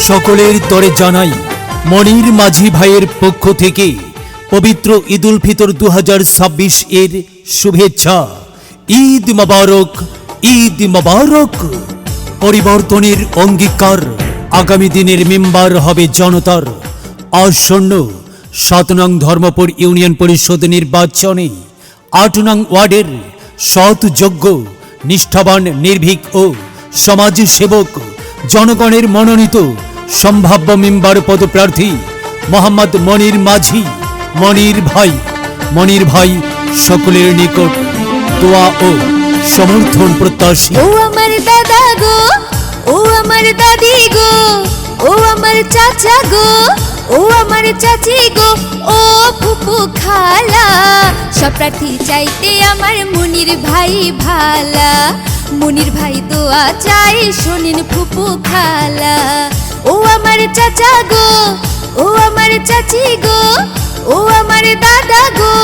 সকলের তরে জানাই মনির মাঝি ভাইয়ের পক্ষ থেকে পবিত্র ঈদুল ফিতর 2026 এর শুভেচ্ছা। ঈদ মোবারক, ঈদ মোবারক। পরিবর্তনের অঙ্গীকার, আগামী দিনের মেম্বার হবে জনতার। আসন্ন 7 নং ধর্মপুর ইউনিয়ন পরিষদ নির্বাচনে 8 নং ওয়ার্ডের সৎ, যোগ্য, নিষ্ঠাবান, নির্ভীক ও সমাজসেবক জনগণের মনোনীত সম্ভাব্য মেম্বার পদপ্রার্থী মোহাম্মদ মনির মাঝি, মনির ভাই সকলের নিকট দোয়া ও সমর্থন প্রত্যাশী। ও আমার দাদা গো, ও আমার দাদি গো, ও আমার চাচা গো, ও আমার চাচি গো, ও ফুপু খালা, সব প্রার্থী চাইতে আমার মনির ভাই ভালা। মনির ভাই দোয়া চাই শোনেন ফুপু খালা। ও আমার চাচা গো, ও আমার চাচি গো, ও আমার দাদা গো,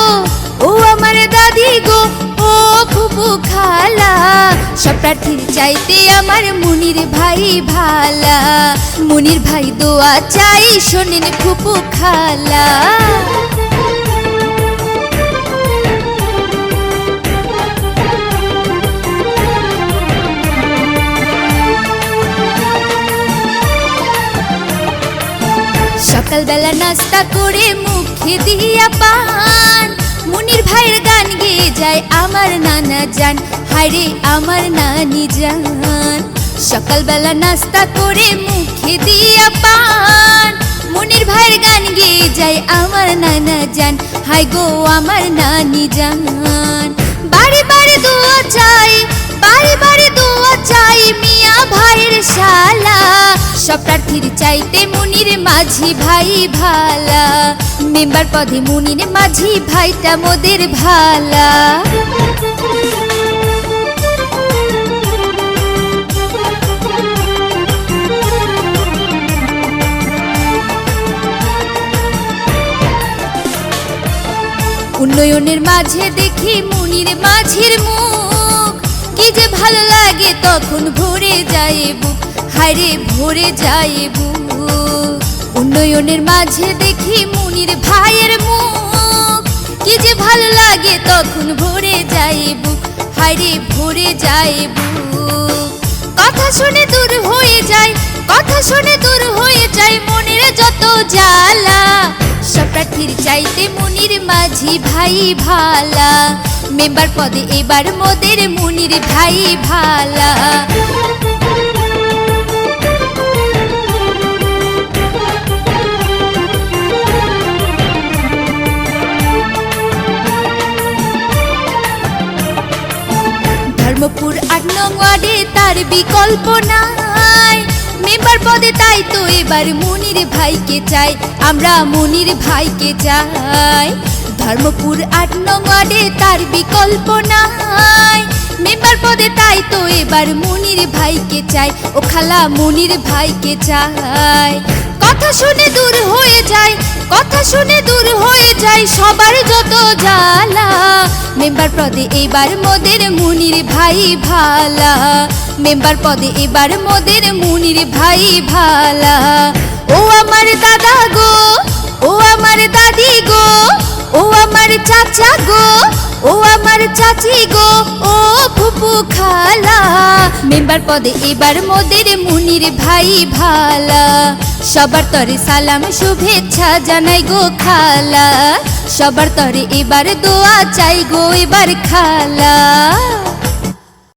ও আমার দাদি গো, ও ফুপু খালা, সব প্রার্থীর চাইতে আমার মনির ভাই ভালা। মনির ভাই দোয়া চাই শোনেন ফুপু খালা। সকালবেলা নাস্তা করে মুখে দিয়া পান, মনির ভাইয়ের গান গেয়ে যায় আমার নানা জান, হায়রে আমার নানি জান। সকালবেলা নাস্তা করে মুখে দিয়া পান, মনির ভাইয়ের গান গেয়ে যায় আমার নানা জান, হায় গো আমার নানি জান। বাড়ি বাড়ি দোয়া চাই, বাড়ি বাড়ি দোয়া চাই মিয়া ভাইয়ের শালা, সব প্রার্থীর চাইতে মনির মাঝি ভাই ভালা। মেম্বার পদে মনির মাঝি ভাইটা মোদের ভালা। উন্নয়নের মাঝে দেখি মনির মাঝির মুখ, কি যে ভালো লাগে তখন ভরে যায় বুক, হায়রে ভরে যায় বুক। উন্নয়নের মাঝে দেখি মনির ভাইয়ের মুখ, কি যে ভালো লাগে তখন ভরে যায় বুক, হায়রে ভরে যায় বুক। কথা শুনে দূর হয়ে যায়, কথা শুনে দূর হয়ে যায় মনের যত জ্বালা, সব প্রার্থীর চাইতে মনির মাঝি ভাই ভালা। মেম্বার পদে এবার মোদের মনির ভাই ভালা। ধর্মপুর 8 নং ওয়ার্ডে তার বিকল্প নাই, মেম্বার পদে তাই তো এবার মনির ভাইকে চাই, আমরা মনির ভাইকে চাই। ধর্মপুর 8 নং ওয়ার্ডে তার বিকল্প নাই, মেম্বার পদে তাই তো এবার মনির ভাইকে চাই, ও খালা মনির ভাইকে চাই। কথা শুনে দূর হয়ে যায়, কথা শুনে দূর হয়ে যায় সবার যত জ্বালা, মেম্বার পদে এবার মোদের মনির ভাই ভালা। মেম্বার পদে এবার মোদের মনির ভাই ভালা। ও আমার দাদা গো, ও আমার দাদি গো, ও আমার চাচা গো, ও আমার চাচি গো, ও ফুপু খালা, মেম্বার পদে এবার মোদের মনির ভাই ভালা। সবার তরে সালাম শুভেচ্ছা জানাই গো খালা, সবার তরে এবার দোয়া চাই গো এবার খালা।